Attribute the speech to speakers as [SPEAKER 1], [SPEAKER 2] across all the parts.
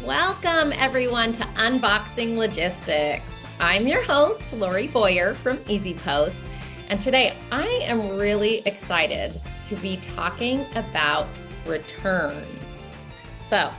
[SPEAKER 1] Welcome, everyone, to Unboxing Logistics. I'm your host, Lori Boyer from Easy Post, and today I am really excited to be talking about returns. So,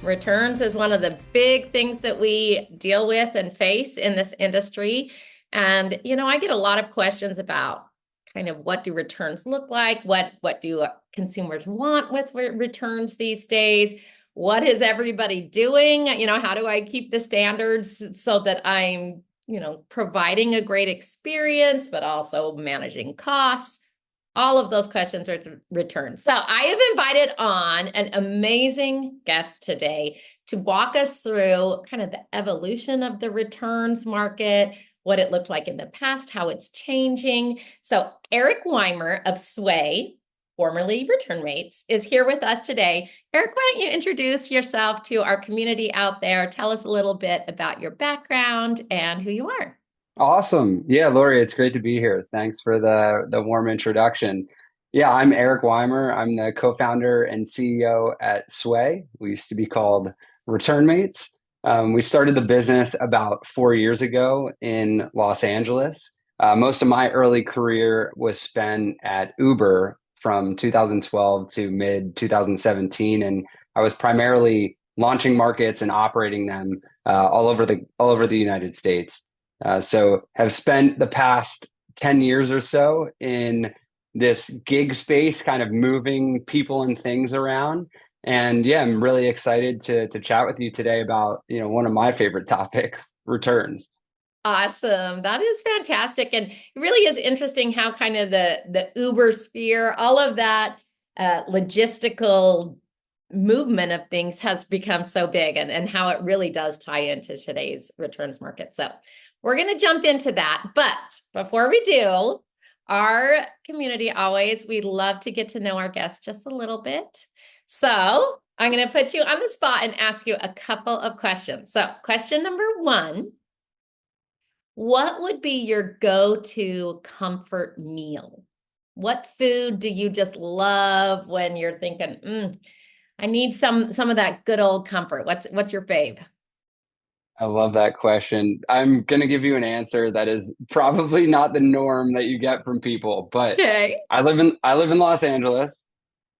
[SPEAKER 1] returns is one of the big things that we deal with and face in this industry. And, I get a lot of questions about kind of what do returns look like? What do consumers want with returns these days? What is everybody doing? How do I keep the standards so that I'm, providing a great experience, but also managing costs? All of those questions are returned. So I have invited on an amazing guest today to walk us through kind of the evolution of the returns market, what it looked like in the past, how it's changing. So Eric Wimer of Sway, formerly Return Mates, is here with us today. Eric, why don't you introduce yourself to our community out there? Tell us a little bit about your background and who you are.
[SPEAKER 2] Awesome. Yeah, Lori, it's great to be here. Thanks for the warm introduction. Yeah, I'm Eric Wimer. I'm the co-founder and CEO at Sway. We used to be called Return Mates. We started the business about 4 years ago in Los Angeles. Most of my early career was spent at Uber from 2012 to mid 2017, and I was primarily launching markets and operating them all over the United States. So have spent the past 10 years or so in this gig space, kind of moving people and things around. And yeah, I'm really excited to chat with you today about, one of my favorite topics, returns.
[SPEAKER 1] Awesome. That is fantastic. And it really is interesting how kind of the Uber sphere, all of that logistical movement of things has become so big and how it really does tie into today's returns market. So we're going to jump into that. But before we do, our community always, we love to get to know our guests just a little bit. So I'm going to put you on the spot and ask you a couple of questions. So question number one, what would be your go-to comfort meal? What food do you just love when you're thinking, I need some of that good old comfort? What's your fave?
[SPEAKER 2] I love that question. I'm going to give you an answer that is probably not the norm that you get from people, but
[SPEAKER 1] Okay.
[SPEAKER 2] I live in Los Angeles.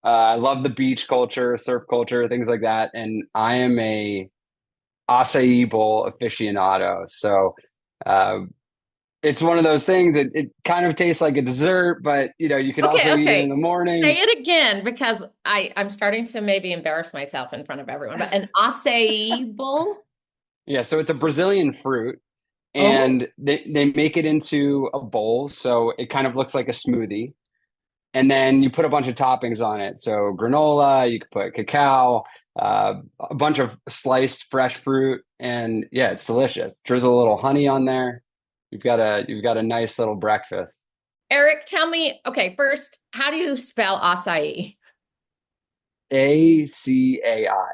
[SPEAKER 2] I love the beach culture, surf culture, things like that, and I am a acai bowl aficionado. So uh, it's one of those things. It kind of tastes like a dessert, but you could also
[SPEAKER 1] Okay,
[SPEAKER 2] eat it in
[SPEAKER 1] okay.
[SPEAKER 2] the
[SPEAKER 1] Say
[SPEAKER 2] morning.
[SPEAKER 1] it again because I'm starting to maybe embarrass myself in front of everyone. But an acai bowl?
[SPEAKER 2] Yeah, so it's a Brazilian fruit,
[SPEAKER 1] Oh,
[SPEAKER 2] and they make it into a bowl, so it kind of looks like a smoothie. And then you put a bunch of toppings on it. So granola, you could put cacao, a bunch of sliced fresh fruit, and yeah, it's delicious. Drizzle a little honey on there. You've got a nice little breakfast.
[SPEAKER 1] Eric, tell me, okay, first, how do you spell acai?
[SPEAKER 2] ACAI.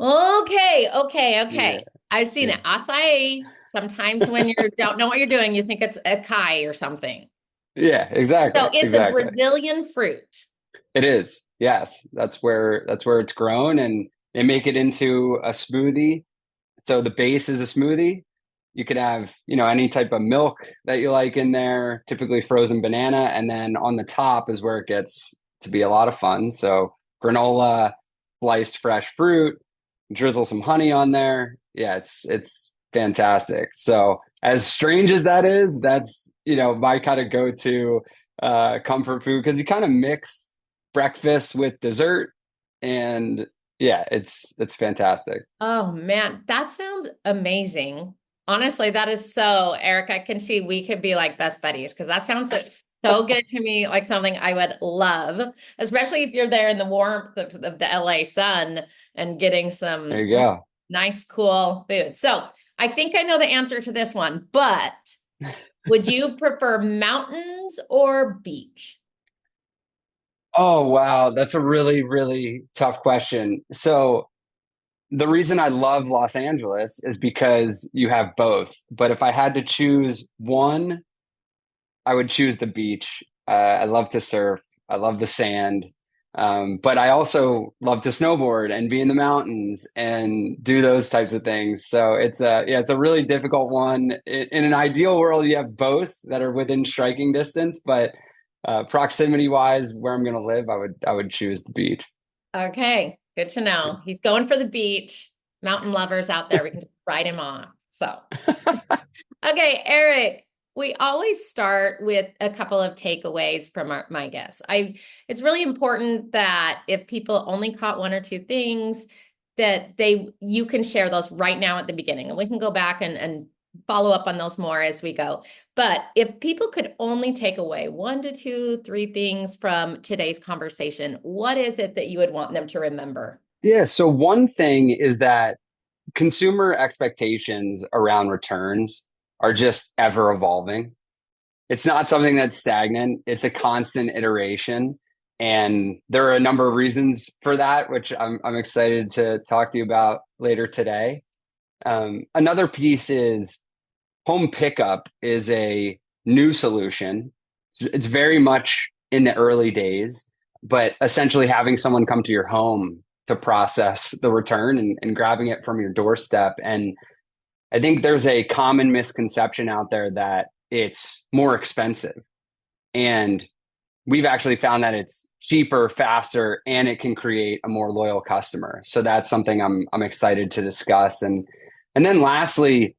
[SPEAKER 1] Okay, okay,
[SPEAKER 2] Yeah,
[SPEAKER 1] okay. I've seen
[SPEAKER 2] yeah,
[SPEAKER 1] it. Acai. Sometimes when you don't know what you're doing, you think it's a kai or something.
[SPEAKER 2] yeah.
[SPEAKER 1] So
[SPEAKER 2] Exactly,
[SPEAKER 1] it's a
[SPEAKER 2] exactly.
[SPEAKER 1] Brazilian fruit.
[SPEAKER 2] It is. Yes, that's where it's grown, and they make it into a smoothie. So the base is a smoothie. You could have, any type of milk that you like in there, typically frozen banana, and then on the top is where it gets to be a lot of fun. So granola, sliced fresh fruit, drizzle some honey on there. Yeah, it's fantastic. So as strange as that is, that's, my kind of go-to comfort food because you kind of mix breakfast with dessert, and yeah, it's fantastic.
[SPEAKER 1] Oh man, that sounds amazing. Honestly, that is so, Eric, I can see we could be like best buddies because that sounds so good to me, like something I would love, especially if you're there in the warmth of the LA sun and getting
[SPEAKER 2] There
[SPEAKER 1] some
[SPEAKER 2] you go.
[SPEAKER 1] nice, cool food. So I think I know the answer to this one, but would you prefer mountains or beach?
[SPEAKER 2] Oh, wow. That's a really, really tough question. So, the reason I love Los Angeles is because you have both. But if I had to choose one, I would choose the beach. I love to surf. I love the sand. But I also love to snowboard and be in the mountains and do those types of things. So it's a really difficult one. In an ideal world, you have both that are within striking distance, but proximity wise, where I'm going to live, I would choose the beach.
[SPEAKER 1] Okay, good to know. He's going for the beach. Mountain lovers out there, we can just write him off. So, okay, Eric, we always start with a couple of takeaways from my guests. It's really important that if people only caught one or two things, that you can share those right now at the beginning, and we can go back and follow up on those more as we go. But if people could only take away one to two, three things from today's conversation, what is it that you would want them to remember?
[SPEAKER 2] Yeah. So one thing is that consumer expectations around returns are just ever evolving. It's not something that's stagnant. It's a constant iteration. And there are a number of reasons for that, which I'm excited to talk to you about later today. Another piece is home pickup is a new solution. It's very much in the early days, but essentially having someone come to your home to process the return and grabbing it from your doorstep. And I think there's a common misconception out there that it's more expensive. And we've actually found that it's cheaper, faster, and it can create a more loyal customer. So that's something I'm excited to discuss. And then lastly,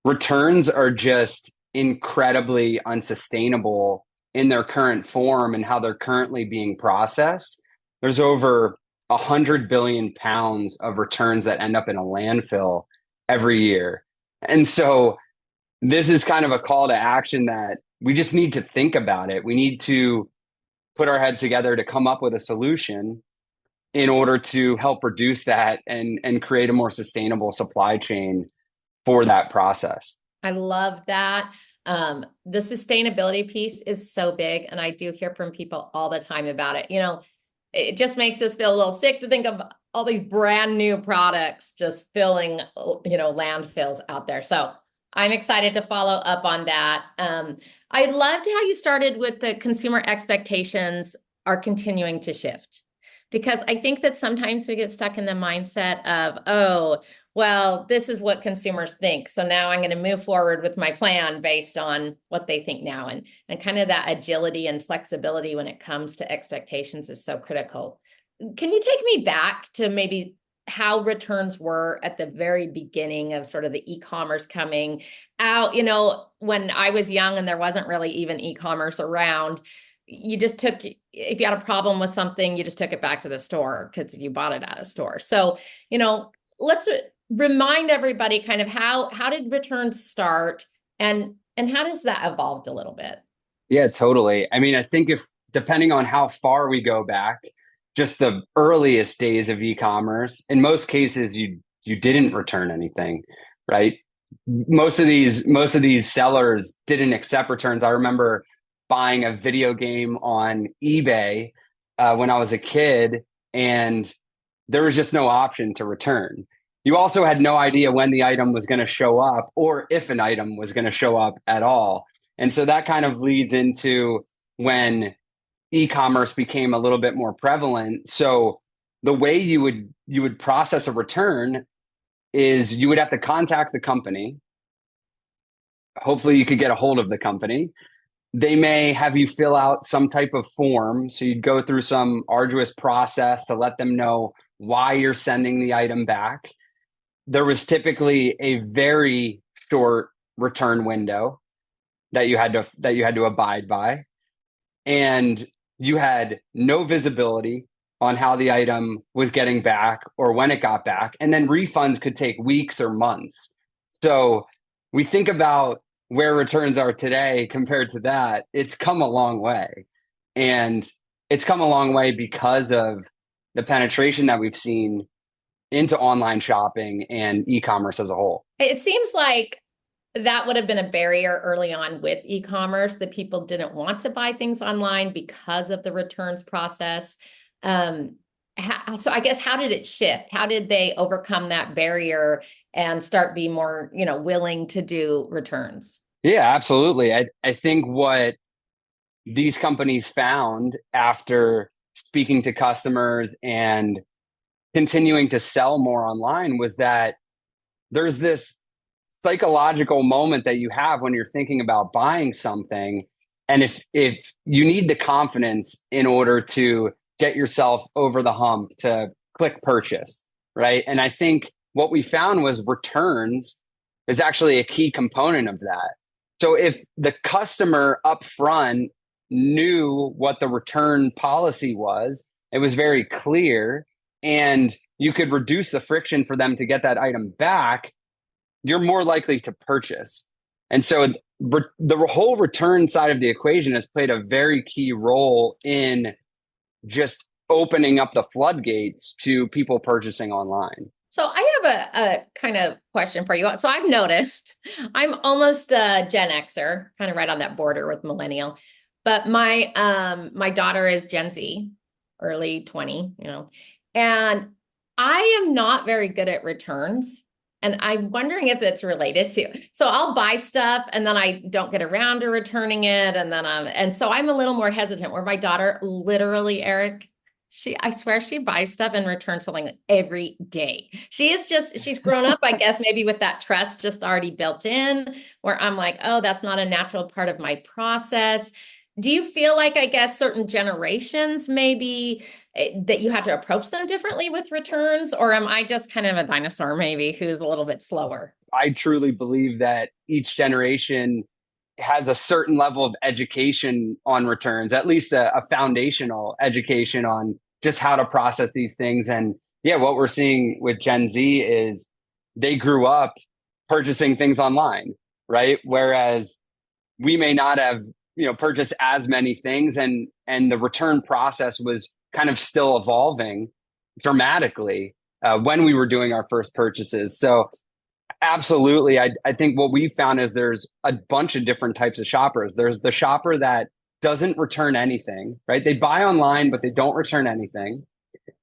[SPEAKER 2] returns are just incredibly unsustainable in their current form and how they're currently being processed. There's over 100 billion pounds of returns that end up in a landfill every year. And so this is kind of a call to action that we just need to think about it. We need to put our heads together to come up with a solution in order to help reduce that and create a more sustainable supply chain for that process.
[SPEAKER 1] I love that. The sustainability piece is so big, and I do hear from people all the time about it. It just makes us feel a little sick to think of all these brand new products just filling, landfills out there. So I'm excited to follow up on that. I loved how you started with the consumer expectations are continuing to shift, because I think that sometimes we get stuck in the mindset of, oh, well, this is what consumers think, so now I'm going to move forward with my plan based on what they think now. And kind of that agility and flexibility when it comes to expectations is so critical. Can you take me back to maybe how returns were at the very beginning of sort of the e-commerce coming out? When I was young and there wasn't really even e-commerce around, you just took, if you had a problem with something, you just took it back to the store because you bought it at a store. So, let's remind everybody kind of how did returns start, and how does that evolved a little bit?
[SPEAKER 2] Yeah, totally. I mean, I think if depending on how far we go back, just the earliest days of e-commerce, in most cases you didn't return anything, right? Most of these sellers didn't accept returns. I remember buying a video game on eBay when I was a kid, and there was just no option to return. You also had no idea when the item was going to show up or if an item was going to show up at all. And so that kind of leads into when e-commerce became a little bit more prevalent. So the way you would process a return is you would have to contact the company. Hopefully you could get a hold of the company. They may have you fill out some type of form. So you'd go through some arduous process to let them know why you're sending the item back. There was typically a very short return window that you had to abide by, and you had no visibility on how the item was getting back or when it got back, and then refunds could take weeks or months. So we think about where returns are today compared to that. It's come a long way, and it's come a long way because of the penetration that we've seen into online shopping and e-commerce as a whole.
[SPEAKER 1] It seems like that would have been a barrier early on with e-commerce, that people didn't want to buy things online because of the returns process. So I guess, how did it shift? How did they overcome that barrier and start being more, willing to do returns?
[SPEAKER 2] Yeah, absolutely. I think what these companies found after speaking to customers and continuing to sell more online was that there's this psychological moment that you have when you're thinking about buying something. And if you need the confidence in order to get yourself over the hump to click purchase, right? And I think what we found was returns is actually a key component of that. So if the customer up front knew what the return policy was, it was very clear, and you could reduce the friction for them to get that item back, you're more likely to purchase. And so the whole return side of the equation has played a very key role in just opening up the floodgates to people purchasing online.
[SPEAKER 1] So I have a kind of question for you. So I've noticed I'm almost a Gen Xer, kind of right on that border with millennial, but my daughter is Gen Z, early 20, and I am not very good at returns. And I'm wondering if it's related to. So I'll buy stuff and then I don't get around to returning it. And so I'm a little more hesitant, where my daughter literally, Eric, I swear she buys stuff and returns something every day. She's grown up, I guess, maybe with that trust just already built in, where I'm like, oh, that's not a natural part of my process. Do you feel like, I guess, certain generations maybe that you had to approach them differently with returns? Or am I just kind of a dinosaur maybe who's a little bit slower?
[SPEAKER 2] I truly believe that each generation has a certain level of education on returns, at least a foundational education on just how to process these things. And yeah, what we're seeing with Gen Z is they grew up purchasing things online, right? Whereas we may not have, purchased as many things, and the return process was kind of still evolving dramatically when we were doing our first purchases. So absolutely. I think what we found is there's a bunch of different types of shoppers. There's the shopper that doesn't return anything, right? They buy online, but they don't return anything.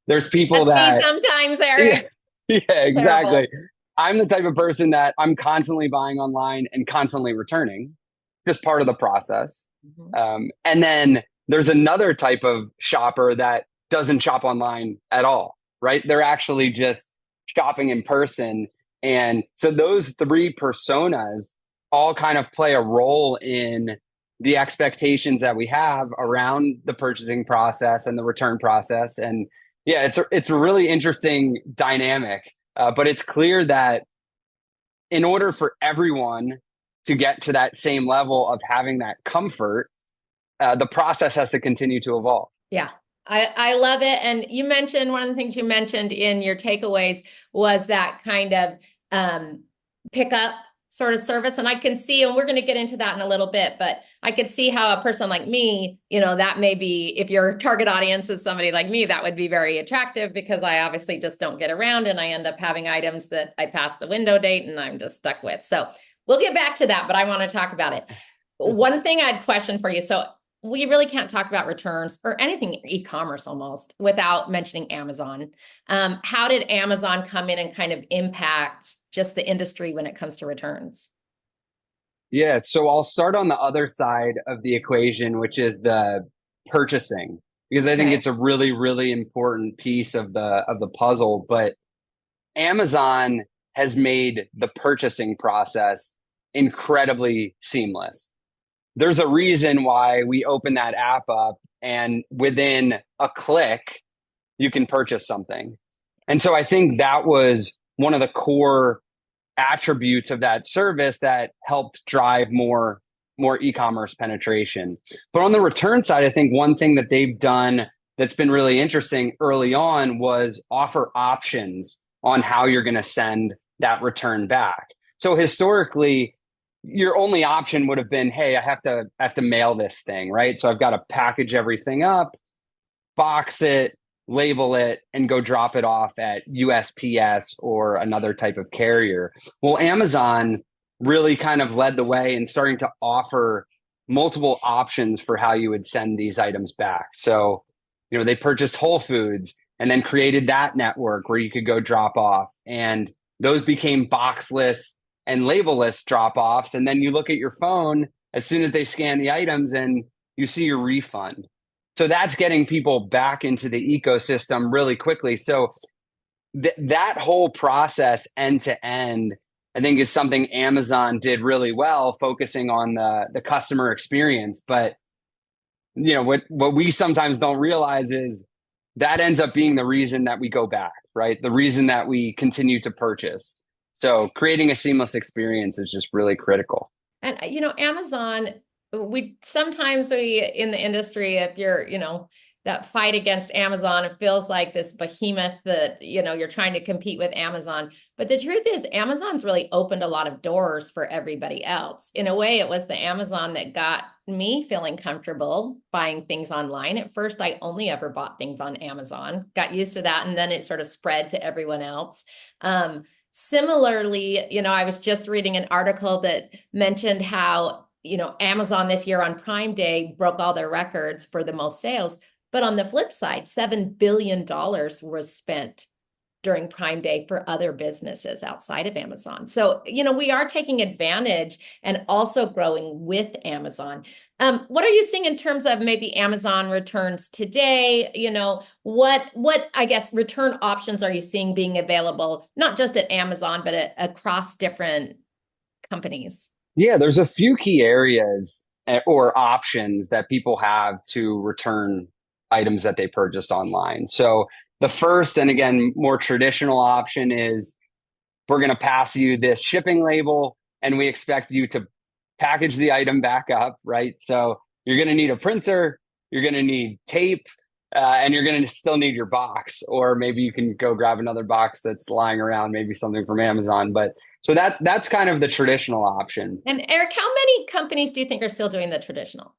[SPEAKER 2] There's people
[SPEAKER 1] That's me
[SPEAKER 2] that,
[SPEAKER 1] sometimes,
[SPEAKER 2] yeah,
[SPEAKER 1] Eric.
[SPEAKER 2] yeah,
[SPEAKER 1] Terrible.
[SPEAKER 2] exactly. I'm the type of person that I'm constantly buying online and constantly returning, just part of the process.
[SPEAKER 1] Mhm.
[SPEAKER 2] And then there's another type of shopper that doesn't shop online at all, right? They're actually just shopping in person. And so those three personas all kind of play a role in the expectations that we have around the purchasing process and the return process. And yeah, it's a really interesting dynamic. But it's clear that in order for everyone to get to that same level of having that comfort, the process has to continue to evolve.
[SPEAKER 1] Yeah, I love it. And you mentioned, one of the things you mentioned in your takeaways was that kind of pickup sort of service. And I can see, and we're going to get into that in a little bit, but I could see how a person like me, that may be, if your target audience is somebody like me, that would be very attractive, because I obviously just don't get around and I end up having items that I pass the window date and I'm just stuck with. So we'll get back to that, but I want to talk about it. One thing I'd question for you. So we really can't talk about returns or anything e-commerce almost without mentioning Amazon. How did Amazon come in and kind of impact just the industry when it comes to returns?
[SPEAKER 2] Yeah, so I'll start on the other side of the equation, which is the purchasing, because I think
[SPEAKER 1] Okay.
[SPEAKER 2] it's a really, really important piece of the puzzle. But Amazon has made the purchasing process incredibly seamless. There's a reason why we open that app up and within a click, you can purchase something. And so I think that was one of the core attributes of that service that helped drive more e-commerce penetration. But on the return side, I think one thing that they've done that's been really interesting early on was offer options on how you're going to send that return back. So historically, your only option would have been, hey, I have to mail this thing, right? So I've got to package everything up, box it, label it, and go drop it off at USPS or another type of carrier. Well, Amazon really kind of led the way in starting to offer multiple options for how you would send these items back. So, they purchased Whole Foods and then created that network where you could go drop off. And those became boxless and labelless drop offs. And then you look at your phone as soon as they scan the items and you see your refund. So that's getting people back into the ecosystem really quickly. So that whole process end to end, I think, is something Amazon did really well, focusing on the customer experience. But what we sometimes don't realize is that ends up being the reason that we go back, right? The reason that we continue to purchase. So creating a seamless experience is just really critical.
[SPEAKER 1] And Amazon, we sometimes in the industry, if you're, that fight against Amazon, it feels like this behemoth that, you're trying to compete with Amazon. But the truth is, Amazon's really opened a lot of doors for everybody else. In a way, it was the Amazon that got me feeling comfortable buying things online. At first, I only ever bought things on Amazon, got used to that, and then it sort of spread to everyone else. Similarly, I was just reading an article that mentioned how, Amazon this year on Prime Day broke all their records for the most sales. But on the flip side, $7 billion was spent during Prime Day for other businesses outside of Amazon. So, we are taking advantage and also growing with Amazon. What are you seeing in terms of maybe Amazon returns today? What I guess return options are you seeing being available, not just at Amazon, but across different companies?
[SPEAKER 2] Yeah, there's a few key areas or options that people have to return items that they purchased online. So the first, and again, more traditional option is we're going to pass you this shipping label and we expect you to package the item back up, right? So you're going to need a printer, you're going to need tape, and you're going to still need your box, or maybe you can go grab another box that's lying around, maybe something from Amazon. But so that's kind of the traditional option.
[SPEAKER 1] And Eric, how many companies do you think are still doing the traditional?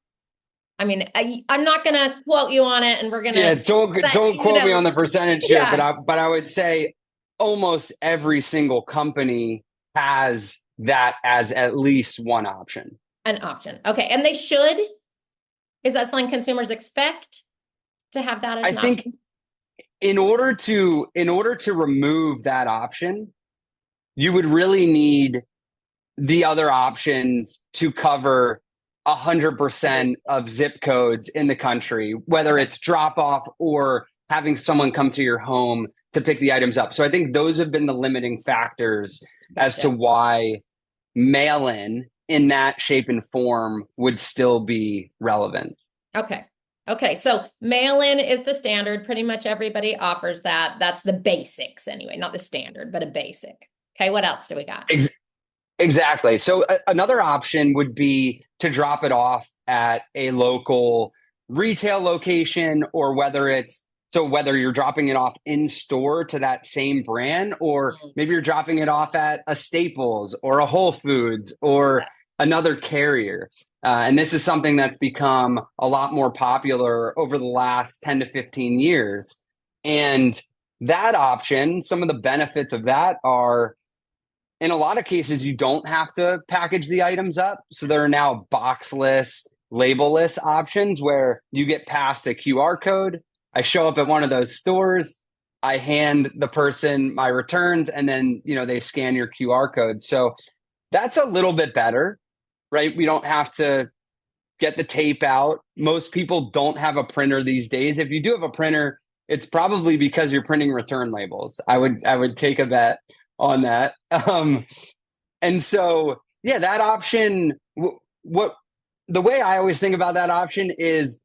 [SPEAKER 1] I mean, I'm not going to quote you on it, and we're going to.
[SPEAKER 2] Yeah, don't quote me on the percentage here,
[SPEAKER 1] yeah.
[SPEAKER 2] but I would say almost every single company has that as at least one option.
[SPEAKER 1] An option. Okay. And they should. Is that something consumers expect to have that as
[SPEAKER 2] I
[SPEAKER 1] an
[SPEAKER 2] think
[SPEAKER 1] option?
[SPEAKER 2] in order to remove that option, you would really need the other options to cover 100% of zip codes in the country, whether
[SPEAKER 1] Okay.
[SPEAKER 2] it's drop off or having someone come to your home to pick the items up. So I think those have been the limiting factors as to
[SPEAKER 1] Gotcha.
[SPEAKER 2] why mail in that shape and form would still be relevant.
[SPEAKER 1] Okay. Okay. So mail in is the standard. Pretty much everybody offers that. That's the basics anyway, not the standard, but a basic. Okay. What else do we got?
[SPEAKER 2] Exactly. So another option would be to drop it off at a local retail location, or whether you're dropping it off in store to that same brand, or maybe you're dropping it off at a Staples or a Whole Foods or another carrier. And this is something that's become a lot more popular over the last 10 to 15 years. And that option, some of the benefits of that are, in a lot of cases, you don't have to package the items up. So there are now boxless, labelless options where you get past a QR code. I show up at one of those stores, I hand the person my returns, and then they scan your QR code. So that's a little bit better, right? We don't have to get the tape out. Most people don't have a printer these days. If you do have a printer, it's probably because you're printing return labels. I would take a bet on that. And so, yeah, that option, what the way I always think about that option is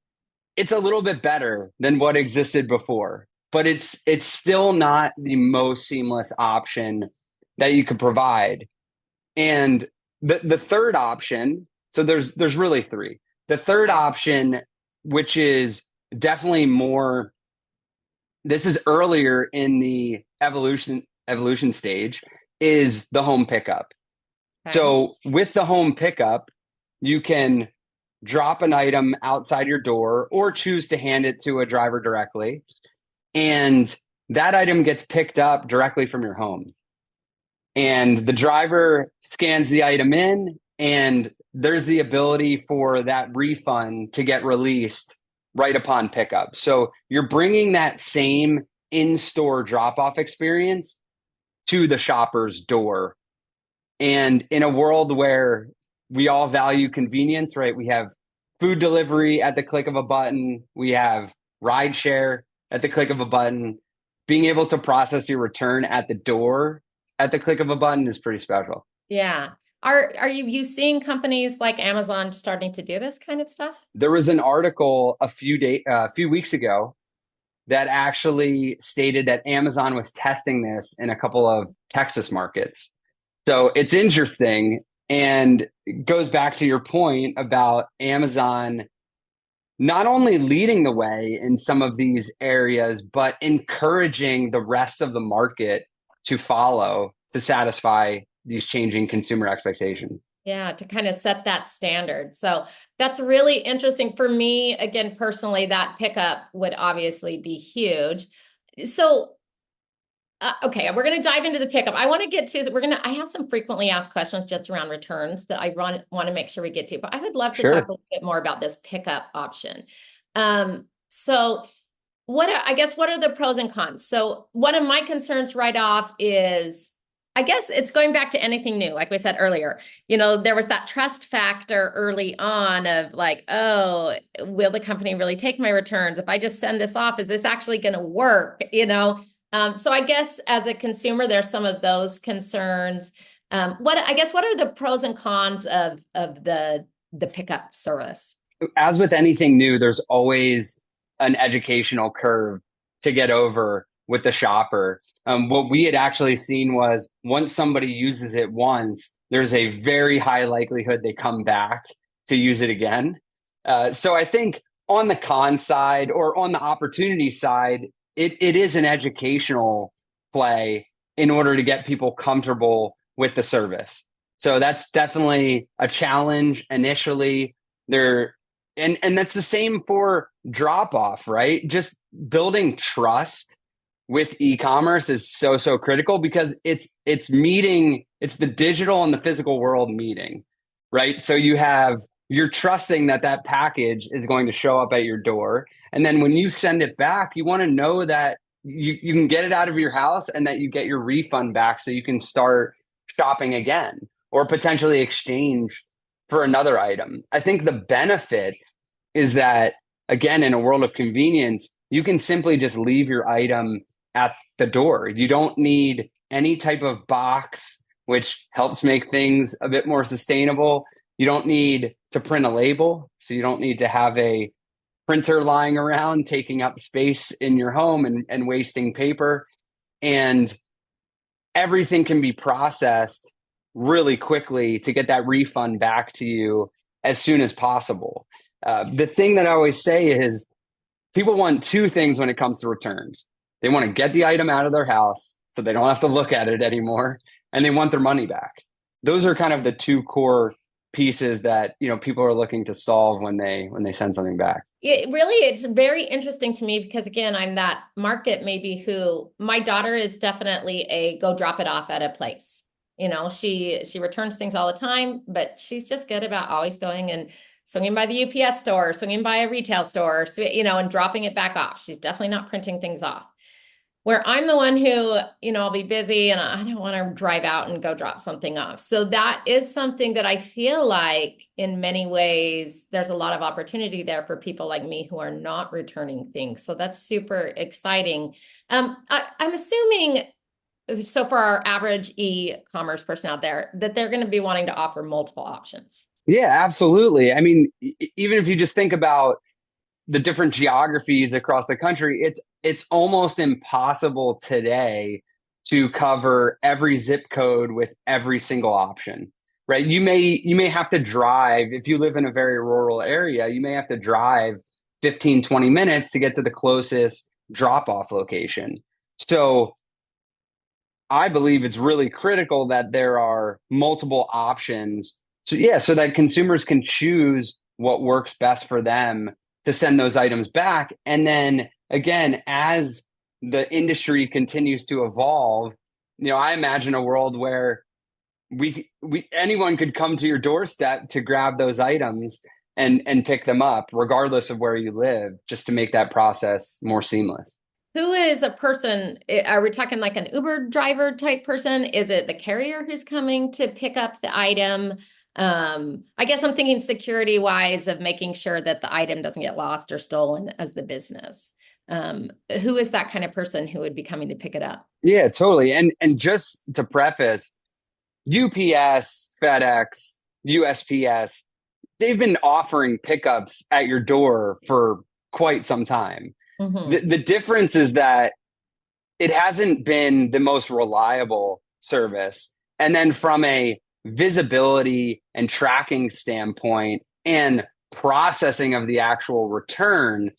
[SPEAKER 2] it's a little bit better than what existed before, but it's still not the most seamless option that you could provide. And the third option, so there's really three. The third option, which is definitely more, this is earlier in the evolution stage, is the home pickup.
[SPEAKER 1] Okay.
[SPEAKER 2] So with the home pickup, you can drop an item outside your door or choose to hand it to a driver directly. And that item gets picked up directly from your home. And the driver scans the item in, and there's the ability for that refund to get released right upon pickup. So you're bringing that same in-store drop-off experience to the shopper's door. And in a world where we all value convenience, right? We have food delivery at the click of a button. We have rideshare at the click of a button. Being able to process your return at the door at the click of a button is pretty special.
[SPEAKER 1] Yeah. Are you seeing companies like Amazon starting to do this kind of stuff?
[SPEAKER 2] There was an article a few weeks ago that actually stated that Amazon was testing this in a couple of Texas markets. So it's interesting and it goes back to your point about Amazon not only leading the way in some of these areas, but encouraging the rest of the market to follow to satisfy these changing consumer expectations.
[SPEAKER 1] Yeah, to kind of set that standard. So that's really interesting for me. Again, personally, that pickup would obviously be huge. So, okay, we're going to dive into the pickup. I want to get to, I have some frequently asked questions just around returns that I want to make sure we get to, but I would love to talk
[SPEAKER 2] Sure.
[SPEAKER 1] a little bit more about this pickup option. So I guess, what are the pros and cons? So one of my concerns right off is, I guess it's going back to anything new. Like we said earlier, there was that trust factor early on of like, oh, will the company really take my returns? If I just send this off, is this actually going to work? So I guess as a consumer, there's some of those concerns. What are the pros and cons of the pickup service?
[SPEAKER 2] As with anything new, there's always an educational curve to get over with the shopper. What we had actually seen was once somebody uses it once, there's a very high likelihood they come back to use it again. So I think on the con side or on the opportunity side, it is an educational play in order to get people comfortable with the service. So that's definitely a challenge initially. There and that's the same for drop off, right? Just building trust with e-commerce is so critical because it's the digital and the physical world meeting, right? So you're trusting that package is going to show up at your door, and then when you send it back, you want to know that you can get it out of your house and that you get your refund back so you can start shopping again or potentially exchange for another item. I think the benefit is that, again, in a world of convenience, you can simply just leave your item at the door. You don't need any type of box, which helps make things a bit more sustainable. You don't need to print a label, so you don't need to have a printer lying around taking up space in your home and wasting paper. And everything can be processed really quickly to get that refund back to you as soon as possible. The thing that I always say is people want two things when it comes to returns. They want to get the item out of their house so they don't have to look at it anymore, and they want their money back. Those are kind of the two core pieces that people are looking to solve when they send something back.
[SPEAKER 1] It's very interesting to me because, again, I'm that market maybe who my daughter is definitely a go drop it off at a place. She returns things all the time, but she's just good about always going and swinging by the UPS store, swinging by a retail store, and dropping it back off. She's definitely not printing things off. Where I'm the one who, I'll be busy and I don't want to drive out and go drop something off. So that is something that I feel like in many ways, there's a lot of opportunity there for people like me who are not returning things. So that's super exciting. I'm assuming, so for our average e-commerce person out there, that they're going to be wanting to offer multiple options.
[SPEAKER 2] Yeah, absolutely. I mean, even if you just think about the different geographies across the country, it's almost impossible today to cover every zip code with every single option, right? You may have to drive, if you live in a very rural area, you may have to drive 15, 20 minutes to get to the closest drop-off location. So I believe it's really critical that there are multiple options. So yeah, so that consumers can choose what works best for them to send those items back. And then again, as the industry continues to evolve, I imagine a world where we anyone could come to your doorstep to grab those items and pick them up, regardless of where you live, just to make that process more seamless.
[SPEAKER 1] Who is a person? Are we talking like an Uber driver type person? Is it the carrier who's coming to pick up the item? I guess I'm thinking security wise of making sure that the item doesn't get lost or stolen as the business. Who is that kind of person who would be coming to pick it up?
[SPEAKER 2] Yeah, totally. And just to preface, UPS, FedEx, USPS, they've been offering pickups at your door for quite some time.
[SPEAKER 1] Hmm.
[SPEAKER 2] The difference is that it hasn't been the most reliable service. And then from a visibility and tracking standpoint and processing of the actual return,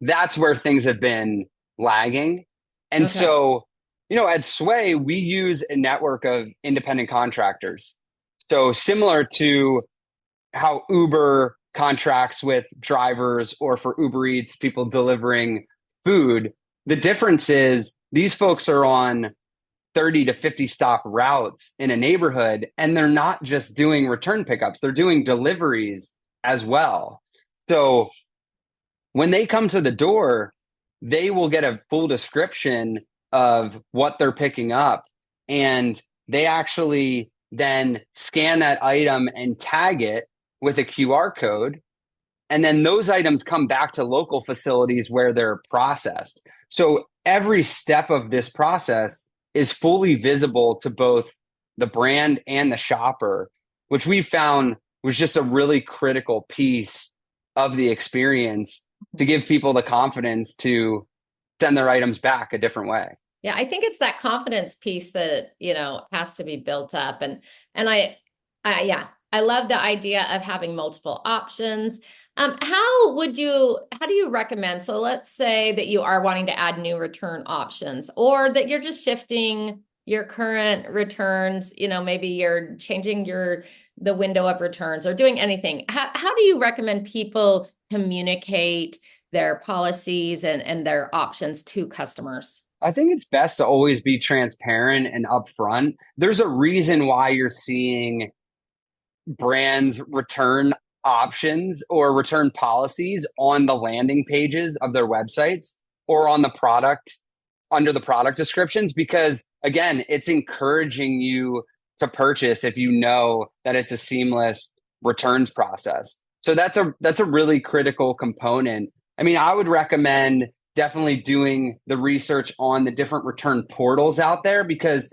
[SPEAKER 2] that's where things have been lagging. And
[SPEAKER 1] Okay.
[SPEAKER 2] so, at Sway, we use a network of independent contractors. So, similar to how Uber contracts with drivers or for Uber Eats, people delivering food, the difference is these folks are on 30 to 50 stop routes in a neighborhood, and they're not just doing return pickups, they're doing deliveries as well. So when they come to the door, they will get a full description of what they're picking up. And they actually then scan that item and tag it with a QR code. And then those items come back to local facilities where they're processed. So every step of this process is fully visible to both the brand and the shopper, which we found was just a really critical piece of the experience to give people the confidence to send their items back a different way.
[SPEAKER 1] Yeah, I think it's that confidence piece that, has to be built up. And yeah, I love the idea of having multiple options. How do you recommend? So let's say that you are wanting to add new return options or that you're just shifting your current returns, maybe you're changing the window of returns or doing anything. How do you recommend people communicate their policies and their options to customers?
[SPEAKER 2] I think it's best to always be transparent and upfront. There's a reason why you're seeing brands return options or return policies on the landing pages of their websites or on the product under the product descriptions, because again, it's encouraging you to purchase if you know that it's a seamless returns process. So that's a really critical component. I mean, I would recommend definitely doing the research on the different return portals out there, because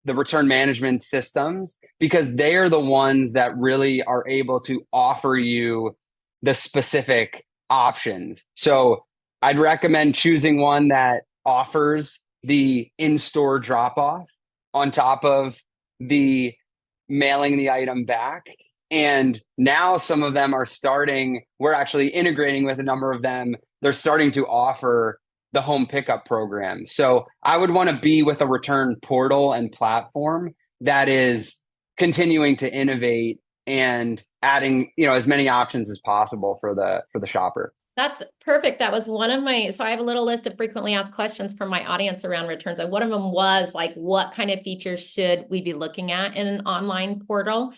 [SPEAKER 2] the return management systems, because they are the ones that really are able to offer you the specific options. So I'd recommend choosing one that offers the in-store drop-off on top of the mailing the item back. And now some of them are starting, we're actually integrating with a number of them. They're starting to offer the home pickup program. So I would want to be with a return portal and platform that is continuing to innovate and adding, as many options as possible for the shopper.
[SPEAKER 1] That's perfect. That was one of so I have a little list of frequently asked questions from my audience around returns. And one of them was like, what kind of features should we be looking at in an online portal?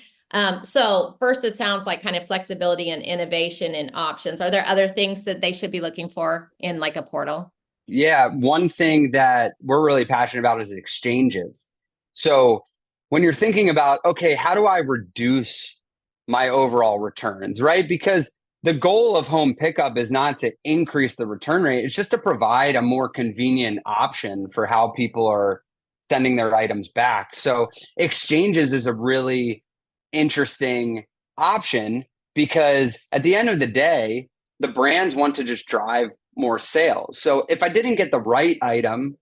[SPEAKER 1] So first, it sounds like kind of flexibility and innovation and options. Are there other things that they should be looking for in like a portal?
[SPEAKER 2] Yeah, one thing that we're really passionate about is exchanges. So when you're thinking about, okay, how do I reduce my overall returns, right? Because the goal of home pickup is not to increase the return rate, it's just to provide a more convenient option for how people are sending their items back. So exchanges is a really interesting option, because at the end of the day, the brands want to just drive more sales. So if I didn't get the right item,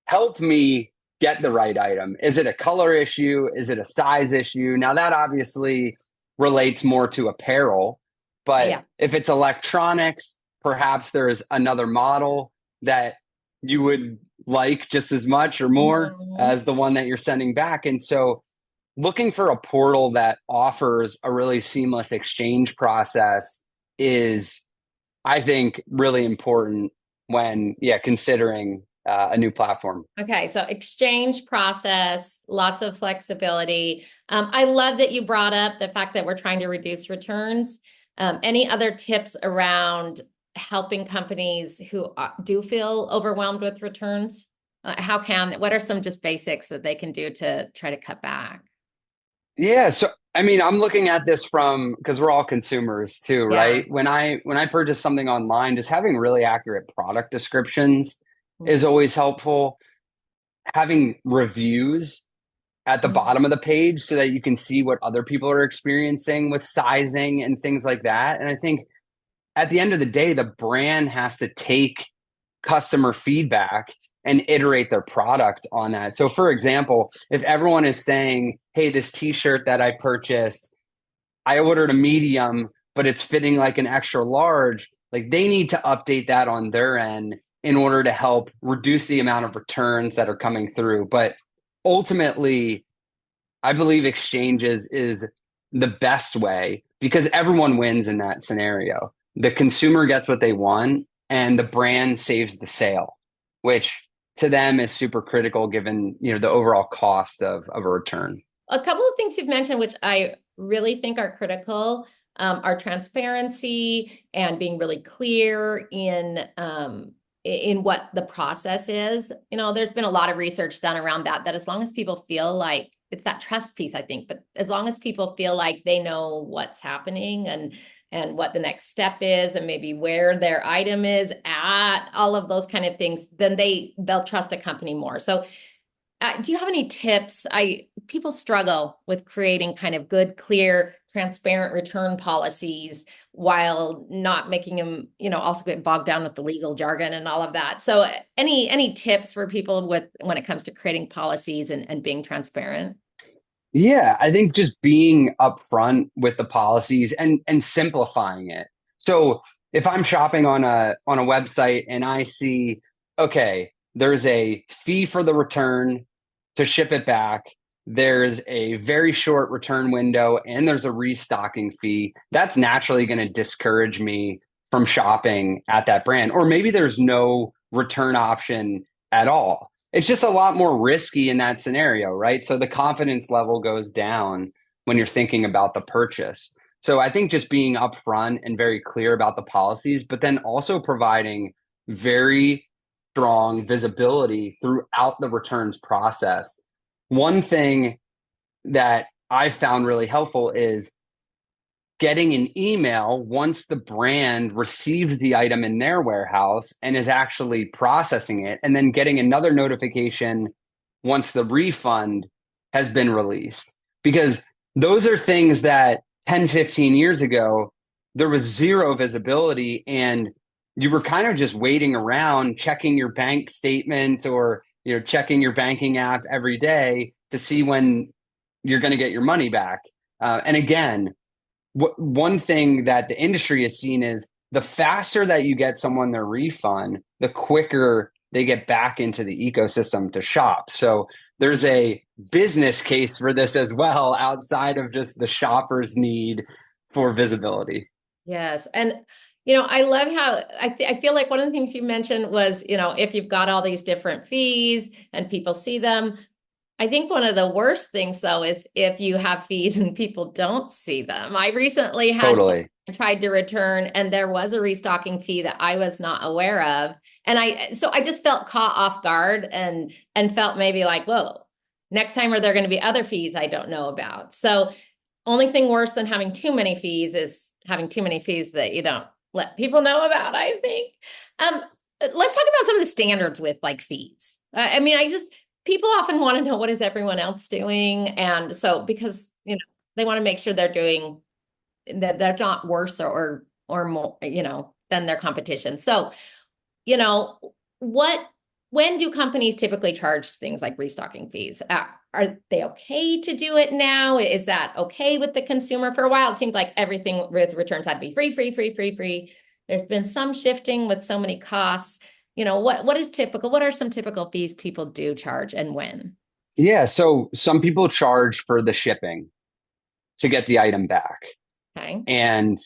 [SPEAKER 2] help me get the right item. Is it a color issue? Is it a size issue? Now that obviously relates more to apparel, but
[SPEAKER 1] Yeah.
[SPEAKER 2] if it's electronics, perhaps there's another model that you would like just as much or more
[SPEAKER 1] Mhm.
[SPEAKER 2] as the one that you're sending back. And so looking for a portal that offers a really seamless exchange process is, I think, really important when, considering a new platform.
[SPEAKER 1] Okay, so exchange process, lots of flexibility. I love that you brought up the fact that we're trying to reduce returns. Any other tips around helping companies who do feel overwhelmed with returns? What are some just basics that they can do to try to cut back?
[SPEAKER 2] Yeah, so I mean, I'm looking at this from because we're all consumers too,
[SPEAKER 1] Yeah.
[SPEAKER 2] right? When I purchase something online, just having really accurate product descriptions is always helpful. Having reviews at the
[SPEAKER 1] Mhm.
[SPEAKER 2] bottom of the page so that you can see what other people are experiencing with sizing and things like that. And I think at the end of the day, the brand has to take customer feedback and iterate their product on that. So, for example, if everyone is saying, hey, this t shirt that I purchased, I ordered a medium, but it's fitting like an extra large, like they need to update that on their end in order to help reduce the amount of returns that are coming through. But ultimately, I believe exchanges is the best way because everyone wins in that scenario. The consumer gets what they want and the brand saves the sale, which to them is super critical given, the overall cost of a return.
[SPEAKER 1] A couple of things you've mentioned, which I really think are critical, are transparency and being really clear in what the process is. There's been a lot of research done around that as long as people feel like it's that trust piece, I think, but as long as people feel like they know what's happening and what the next step is and maybe where their item is at, all of those kind of things, then they'll trust a company more. So do you have any tips? People struggle with creating kind of good, clear, transparent return policies while not making them, also get bogged down with the legal jargon and all of that. So any tips for people when it comes to creating policies and being transparent?
[SPEAKER 2] Yeah, I think just being upfront with the policies and simplifying it. So if I'm shopping on a website and I see, okay, there's a fee for the return to ship it back, there's a very short return window, and there's a restocking fee, that's naturally going to discourage me from shopping at that brand. Or maybe there's no return option at all. It's just a lot more risky in that scenario, right? So the confidence level goes down when you're thinking about the purchase. So I think just being upfront and very clear about the policies, but then also providing very strong visibility throughout the returns process. One thing that I found really helpful is getting an email once the brand receives the item in their warehouse and is actually processing it, and then getting another notification once the refund has been released. Because those are things that 10, 15 years ago, there was zero visibility and you were kind of just waiting around checking your bank statements or checking your banking app every day to see when you're going to get your money back. And again, one thing that the industry has seen is the faster that you get someone their refund, the quicker they get back into the ecosystem to shop. So there's a business case for this as well, outside of just the shopper's need for visibility.
[SPEAKER 1] Yes. And, I love how I feel like one of the things you mentioned was, if you've got all these different fees and people see them, I think one of the worst things, though, is if you have fees and people don't see them. I recently had
[SPEAKER 2] Totally.
[SPEAKER 1] tried to return, and there was a restocking fee that I was not aware of, and I just felt caught off guard and felt maybe like, whoa, next time are there going to be other fees I don't know about? So, only thing worse than having too many fees is having too many fees that you don't let people know about, I think. Um, let's talk about some of the standards with like fees. I mean, people often want to know what is everyone else doing. And so because, they want to make sure they're doing that, they're not worse or more, than their competition. So, you know, what when do companies typically charge things like restocking fees? Are they okay to do it now? Is that okay with the consumer? For a while, it seemed like everything with returns had to be free, free, free, free, free. There's been some shifting with so many costs. What is typical? What are some typical fees people do charge and when?
[SPEAKER 2] Yeah. So some people charge for the shipping to get the item back.
[SPEAKER 1] Okay.
[SPEAKER 2] And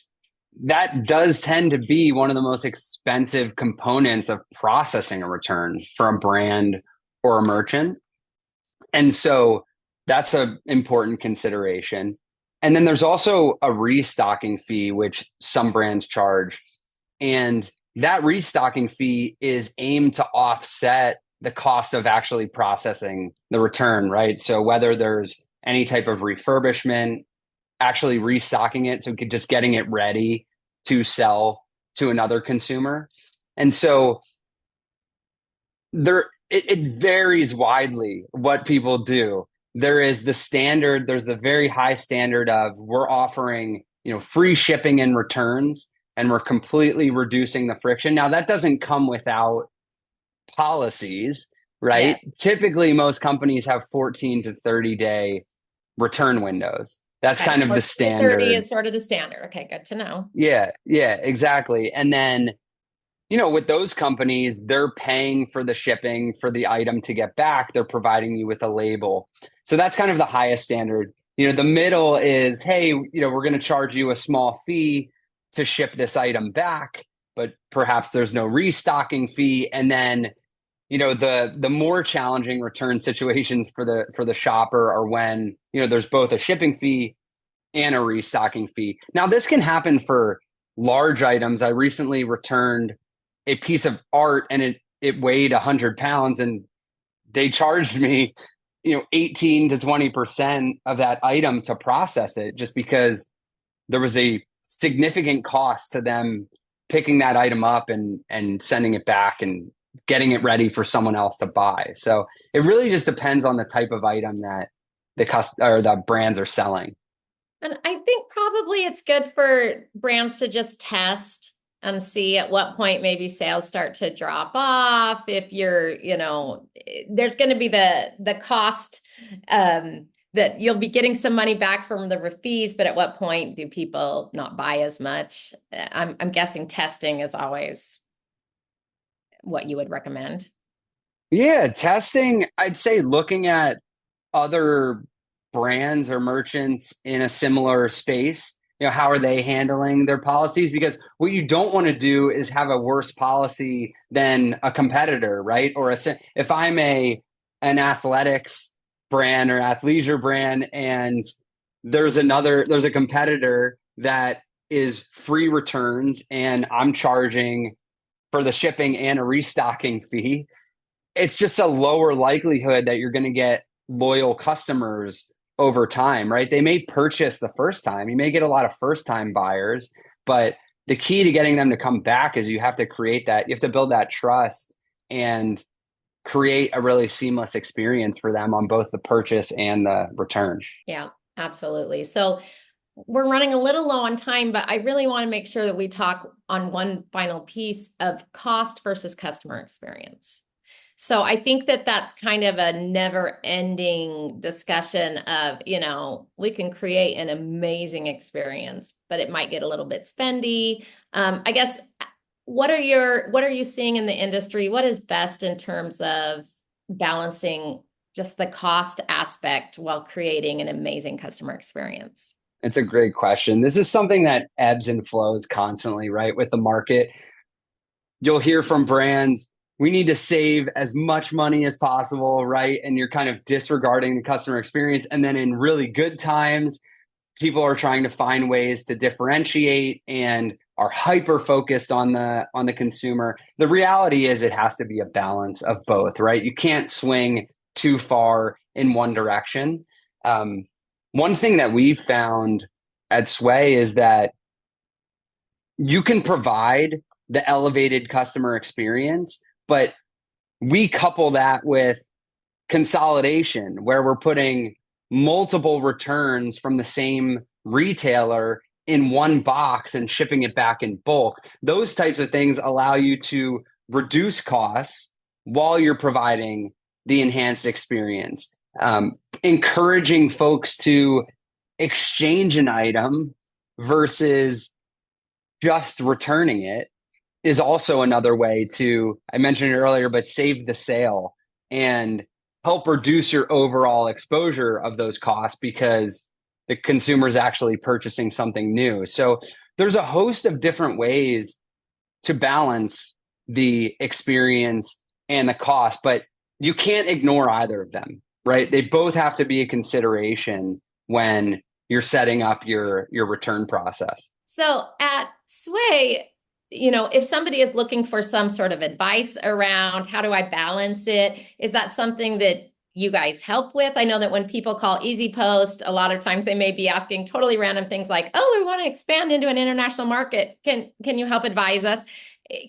[SPEAKER 2] that does tend to be one of the most expensive components of processing a return for a brand or a merchant. And so that's an important consideration. And then there's also a restocking fee, which some brands charge. And that restocking fee is aimed to offset the cost of actually processing the return, right? So whether there's any type of refurbishment actually restocking it. So just getting it ready to sell to another consumer. And so it varies widely what people do. There is the standard, there's the very high standard of we're offering, free shipping and returns, and we're completely reducing the friction. Now that doesn't come without policies, right?
[SPEAKER 1] Yes.
[SPEAKER 2] Typically most companies have 14 to 30-day return windows. That's
[SPEAKER 1] Okay.
[SPEAKER 2] kind of the
[SPEAKER 1] 14 to 30
[SPEAKER 2] standard.
[SPEAKER 1] is sort of the standard. Okay, good to know.
[SPEAKER 2] Yeah, yeah, exactly. And then with those companies, they're paying for the shipping for the item to get back. They're providing you with a label. So that's kind of the highest standard. The middle is, hey, we're going to charge you a small fee to ship this item back, but perhaps there's no restocking fee. And then, the more challenging return situations for the shopper are when, there's both a shipping fee and a restocking fee. Now, this can happen for large items. I recently returned a piece of art and it weighed 100 pounds, and they charged me 18 to 20% of that item to process it, just because there was a significant cost to them picking that item up and sending it back and getting it ready for someone else to buy. So it really just depends on the type of item that the brands are selling.
[SPEAKER 1] And I think probably it's good for brands to just test and see at what point maybe sales start to drop off. If you're, there's going to be the cost that you'll be getting some money back from the fees, but at what point do people not buy as much? I'm guessing testing is always what you would recommend.
[SPEAKER 2] Yeah, testing, I'd say looking at other brands or merchants in a similar space, how are they handling their policies? Because what you don't want to do is have a worse policy than a competitor, right? If I'm an athletics brand or athleisure brand, and there's a competitor that is free returns and I'm charging for the shipping and a restocking fee, it's just a lower likelihood that you're going to get loyal customers over time, right? They may purchase the first time. You may get a lot of first time buyers, but the key to getting them to come back is you have to build that trust and create a really seamless experience for them on both the purchase and the return.
[SPEAKER 1] Yeah, absolutely. So we're running a little low on time, but I really want to make sure that we talk on one final piece of cost versus customer experience. So I think that that's kind of a never-ending discussion of, we can create an amazing experience, but it might get a little bit spendy. I guess, what are you seeing in the industry? What is best in terms of balancing just the cost aspect while creating an amazing customer experience?
[SPEAKER 2] It's a great question. This is something that ebbs and flows constantly, right? With the market, you'll hear from brands, we need to save as much money as possible, right? And you're kind of disregarding the customer experience. And then in really good times, people are trying to find ways to differentiate and are hyper focused on the consumer. The reality is it has to be a balance of both, right? You can't swing too far in one direction. One thing that we've found at Sway is that you can provide the elevated customer experience, but we couple that with consolidation, where we're putting multiple returns from the same retailer in one box and shipping it back in bulk. Those types of things allow you to reduce costs while you're providing the enhanced experience. Encouraging folks to exchange an item versus just returning it is also another way to, I mentioned it earlier, but save the sale and help reduce your overall exposure of those costs because the consumer is actually purchasing something new. So there's a host of different ways to balance the experience and the cost, but you can't ignore either of them, right? They both have to be a consideration when you're setting up your return process.
[SPEAKER 1] So at Sway, if somebody is looking for some sort of advice around how do I balance it, is that something that you guys help with? I know that when people call Easy Post, a lot of times they may be asking totally random things like, "Oh, we want to expand into an international market. Can you help advise us?"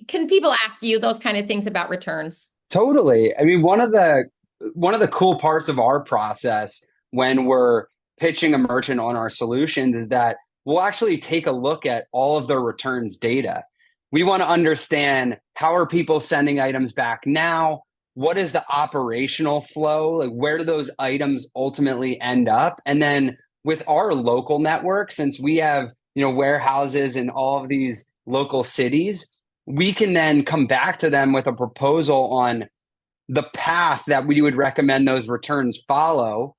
[SPEAKER 1] Can people ask you those kind of things about returns?
[SPEAKER 2] Totally. I mean, one of the cool parts of our process when we're pitching a merchant on our solutions is that we'll actually take a look at all of their returns data. We want to understand, how are people sending items back now? What is the operational flow? Like, where do those items ultimately end up? And then with our local network, since we have, warehouses in all of these local cities, we can then come back to them with a proposal on the path that we would recommend those returns follow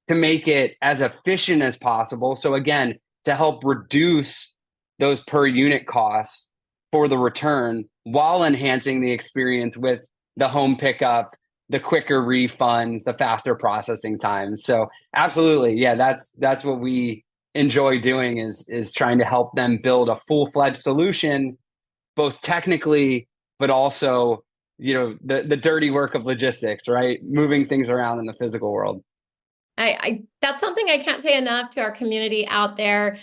[SPEAKER 2] to make it as efficient as possible. So again, to help reduce those per unit costs for the return while enhancing the experience with the home pickup, the quicker refunds, the faster processing times. So absolutely, yeah, that's what we enjoy doing is trying to help them build a full-fledged solution, both technically, but also, the dirty work of logistics, right? Moving things around in the physical world.
[SPEAKER 1] I that's something I can't say enough to our community out there.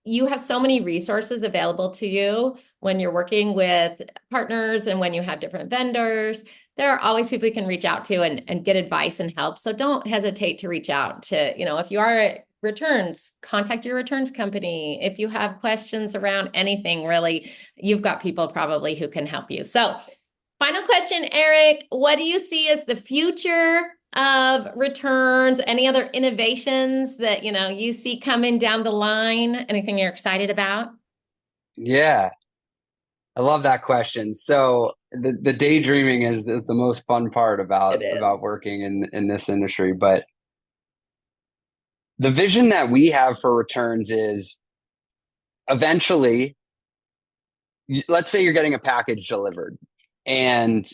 [SPEAKER 1] You have so many resources available to you when you're working with partners and when you have different vendors. There are always people you can reach out to and get advice and help. So don't hesitate to reach out to, if you are at returns, contact your returns company. If you have questions around anything, really, you've got people probably who can help you. So final question, Eric, what do you see as the future of returns? Any other innovations that, you see coming down the line? Anything you're excited about?
[SPEAKER 2] Yeah, I love that question. So the daydreaming is the most fun part
[SPEAKER 1] It
[SPEAKER 2] about
[SPEAKER 1] is.
[SPEAKER 2] working in this industry. But the vision that we have for returns is eventually, let's say you're getting a package delivered and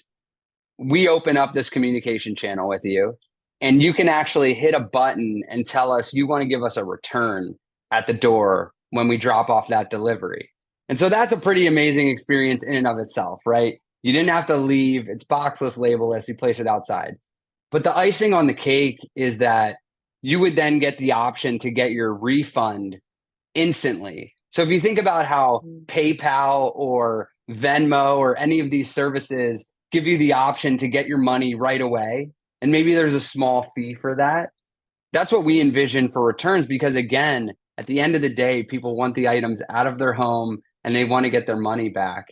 [SPEAKER 2] we open up this communication channel with you, and you can actually hit a button and tell us you want to give us a return at the door when we drop off that delivery. And so that's a pretty amazing experience in and of itself, right? You didn't have to leave. It's boxless, labelless. You place it outside. But the icing on the cake is that you would then get the option to get your refund instantly. So if you think about how PayPal or Venmo or any of these services give you the option to get your money right away, and maybe there's a small fee for that, that's what we envision for returns, because again, at the end of the day, people want the items out of their home and they want to get their money back.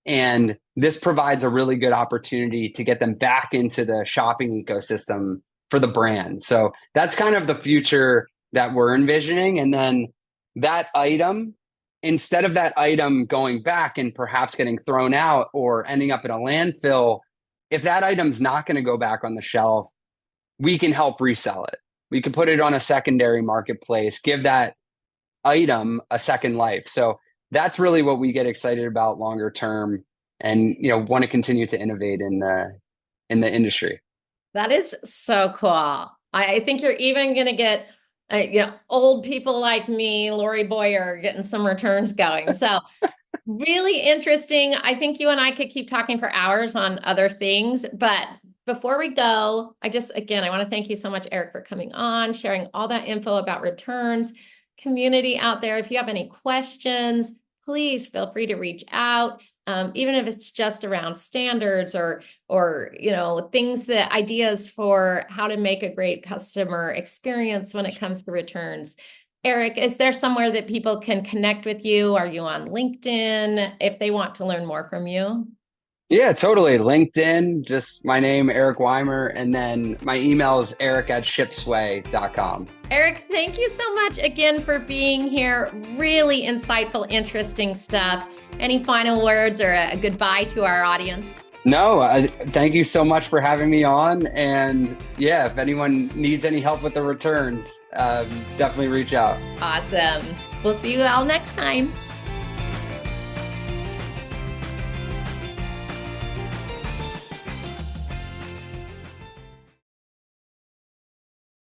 [SPEAKER 2] And this provides a really good opportunity to get them back into the shopping ecosystem for the brand. So that's kind of the future that we're envisioning. And then that item, instead of that item going back and perhaps getting thrown out or ending up in a landfill, if that item's not going to go back on the shelf, we can help resell it. We can put it on a secondary marketplace, give that item a second life. So that's really what we get excited about longer term, and want to continue to innovate in the industry.
[SPEAKER 1] That is so cool. I think you're even going to get, old people like me, Lori Boyer, getting some returns going. So really interesting. I think you and I could keep talking for hours on other things, but before we go, I want to thank you so much, Eric, for coming on, sharing all that info about returns. Community out there, if you have any questions, please feel free to reach out. Even if it's just around standards or things, ideas for how to make a great customer experience when it comes to returns. Eric, is there somewhere that people can connect with you? Are you on LinkedIn if they want to learn more from you?
[SPEAKER 2] Yeah, totally. LinkedIn, just my name, Eric Wimer, and then my email is eric@shipsway.com.
[SPEAKER 1] Eric, thank you so much again for being here. Really insightful, interesting stuff. Any final words or a goodbye to our audience?
[SPEAKER 2] No, thank you so much for having me on. And yeah, if anyone needs any help with the returns, definitely reach out.
[SPEAKER 1] Awesome. We'll see you all next time.